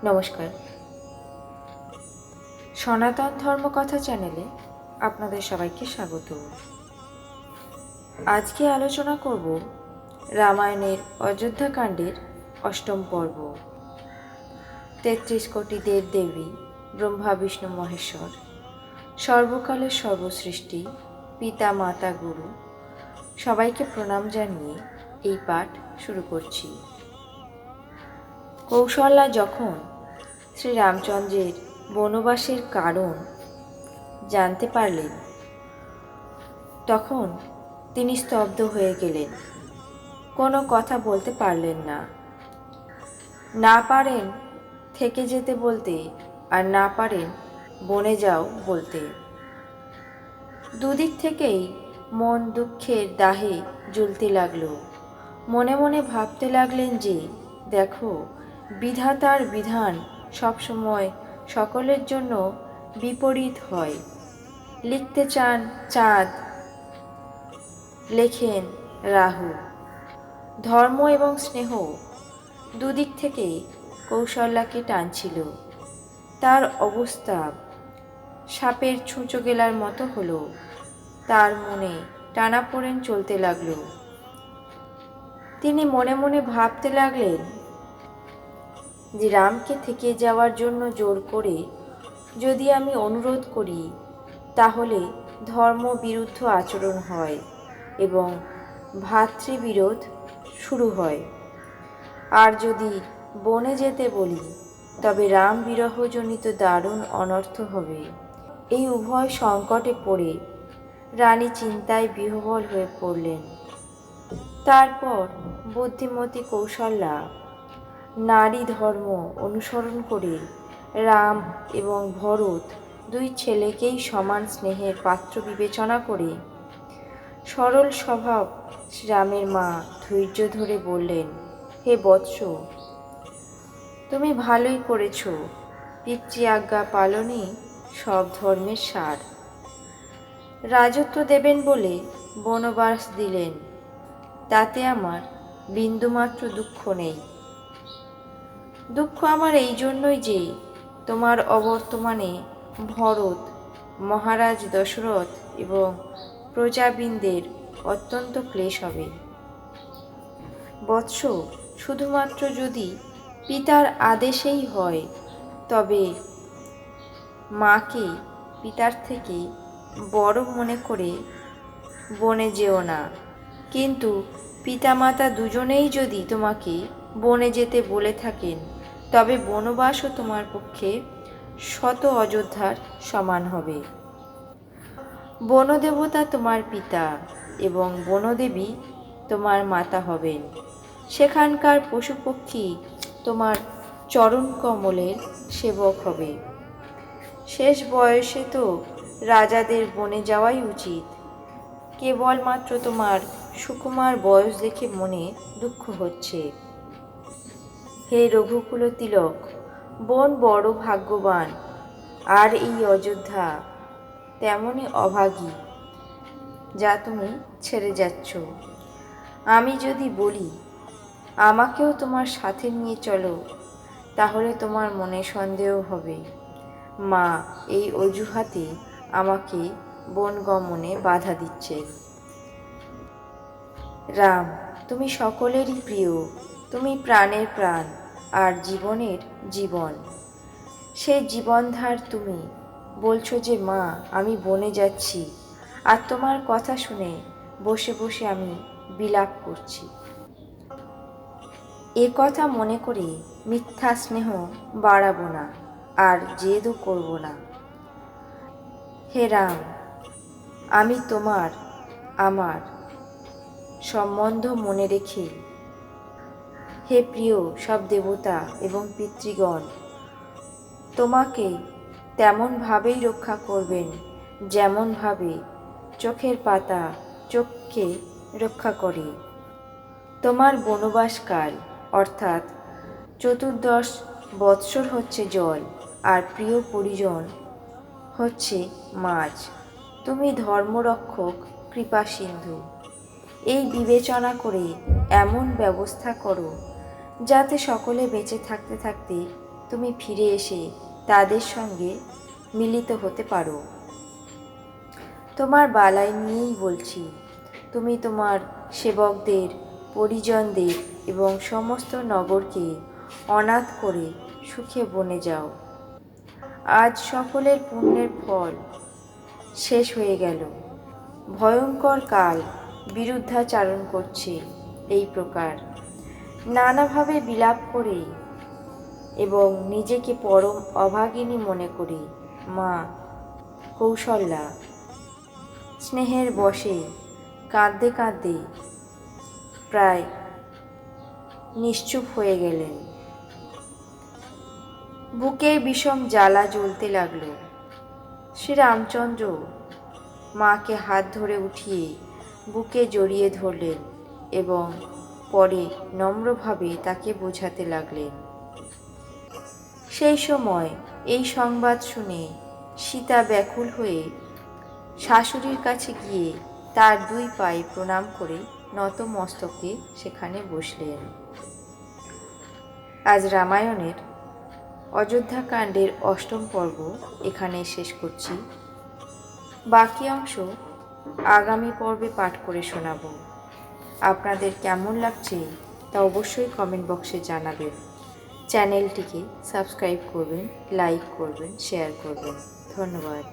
নমস্কার। সনাতন ধর্মকথা চ্যানেলে আপনাদের সবাইকে স্বাগত। আজকে আলোচনা করব রামায়ণের অযোধ্যাকাণ্ডের অষ্টম পর্ব। ৩৩ কোটি দেব দেবী, ব্রহ্মা বিষ্ণু মহেশ্বর, সর্বকালের সর্বসৃষ্টি, পিতা মাতা গুরু সবাইকে প্রণাম জানিয়ে এই পাঠ শুরু করছি। কৌশল্যা যখন শ্রীরামচন্দ্রের বনবাসের কারণ জানতে পারলেন, তখন তিনি স্তব্ধ হয়ে গেলেন। কোনো কথা বলতে পারলেন না। না পারেন থেকে যেতে বলতে, আর না পারেন বনে যাও বলতে। দুদিক থেকেই মন দুঃখের দাহে জ্বলতে লাগলো। মনে মনে ভাবতে লাগলেন যে, দেখো, বিধাতার বিধান সবসময় সকলের জন্য বিপরীত হয়। লিখতে চান চাঁদ, লেখেন রাহু। ধর্ম এবং স্নেহ দুদিক থেকে কৌশল্যাকে টানছিল। তার অবস্থা সাপের ছুঁচো গেলার মতো হলো। তার মনে টানাপোড়েন চলতে লাগলো। তিনি মনে মনে ভাবতে লাগলেন যে, রামকে থেকে যাওয়ার জন্য জোর করে যদি আমি অনুরোধ করি, তাহলে ধর্ম বিরুদ্ধ আচরণ হয় এবং ভ্রাতৃবিরোধ শুরু হয়। আর যদি বনে যেতে বলি, তবে রাম বিরহজনিত দারুণ অনর্থ হবে। এই উভয় সংকটে পড়ে রানী চিন্তায় বিহ্বল হয়ে পড়লেন। তারপর বুদ্ধিমতী কৌশল্যা নারী ধর্ম অনুসরণ করে রাম এবং ভরত দুই ছেলেকেই সমান স্নেহের পাত্র বিবেচনা করে সরল স্বভাব শ্রীরামের মা ধৈর্য ধরে বললেন, হে বৎস, তুমি ভালোই করেছ। পিতৃ আজ্ঞা পালনই সব ধর্মের সার। রাজত্ব দেবেন বলে বনবাস দিলেন, তাতে আমার বিন্দুমাত্র দুঃখ নেই। দুঃখ আমার এই জন্যই যে, তোমার অবর্তমানে ভরত, মহারাজ দশরথ এবং প্রজাবৃন্দের অত্যন্ত ক্লেশ হবে। বৎস, শুধুমাত্র যদি পিতার আদেশেই হয়, তবে মাকে পিতার থেকে বড় মনে করে বনে যেও না। কিন্তু পিতামাতা দুজনেই যদি তোমাকে বনে যেতে বলে থাকেন, তবে বনবাসও তোমার পক্ষে শত অযোধ্যার সমান হবে। বনদেবতা তোমার পিতা এবং বনদেবী তোমার মাতা হবেন। সেখানকার পশুপক্ষী তোমার চরণ কমলের সেবক হবে। শেষ বয়সে তো রাজাদের বনে যাওয়াই উচিত। কেবলমাত্র তোমার সুকুমার বয়স দেখে মনে দুঃখ হচ্ছে। হে রঘুকুল তিলক, বন বড় ভাগ্যবান, আর এই অযোধ্যা তেমনই অভাগী যা তুমি ছেড়ে যাচ্ছ। আমি যদি বলি আমাকেও তোমার সাথে নিয়ে চলো, তাহলে তোমার মনে সন্দেহ হবে। মা এই অজুহাতে আমাকে বন গমনে বাধা দিচ্ছে। রাম, তুমি সকলেরই প্রিয়, তুমি প্রাণের প্রাণ আর জীবনের জীবন। সেই জীবনধার তুমি বলছো যে, মা আমি বনে যাচ্ছি, আর তোমার কথা শুনে বসে বসে আমি বিলাপ করছি। এ কথা মনে করে মিথ্যা স্নেহ বাড়াবো না, আর জেদও করব না। হে রাম, আমি তোমার আমার সম্বন্ধ মনে রেখে, হে প্রিয় সব দেবতা এবং পিতৃগণ, তোমাকে তেমনভাবেই রক্ষা করবেন যেমনভাবে চোখের পাতা চোখকে রক্ষা করে। তোমার বনবাসকাল অর্থাৎ 14 বৎসর হচ্ছে জল, আর প্রিয় পরিজন হচ্ছে মাছ। তুমি ধর্মরক্ষক, কৃপা সিন্ধু। এই বিবেচনা করে এমন ব্যবস্থা করো যাতে সকলে বেঁচে থাকতে থাকতে তুমি ফিরে এসে তাদের সঙ্গে মিলিত হতে পারো। তোমার বালাই নিয়েই বলছি, তুমি তোমার সেবকদের, পরিজনদের এবং সমস্ত নগরকে অনাথ করে সুখে বনে যাও। আজ সকলের পুণ্যের ফল শেষ হয়ে গেল। ভয়ঙ্কর কাল বিরুদ্ধাচারণ করছে এই প্রকার, নানাভাবে বিলাপ করে এবং নিজেকে পরম অভাগিনী মনে করে মা কৌশল্যা স্নেহের বশে কাঁদতে কাঁদতে প্রায় নিশ্চুপ হয়ে গেলেন। বুকে বিষম জ্বালা জ্বলতে লাগলো। শ্রীরামচন্দ্র মাকে হাত ধরে উঠিয়ে বুকে জড়িয়ে ধরলেন এবং পরে নম্রভাবে তাকে বোঝাতে লাগলেন। সেই সময় এই সংবাদ শুনে সীতা ব্যাকুল হয়ে শাশুড়ির কাছে গিয়ে তার 2 পায়ে প্রণাম করে নত মস্তকে সেখানে বসলেন। আজ রামায়ণের অযোধ্যাকাণ্ডের 8ম পর্ব এখানে শেষ করছি। বাকি অংশ আগামী পর্বে পাঠ করে শোনাব। আপনাদের কেমন লাগছে তা অবশ্যই কমেন্ট বক্সে জানাবেন। চ্যানেলটিকে সাবস্ক্রাইব করবেন, লাইক করবেন, শেয়ার করবেন। ধন্যবাদ।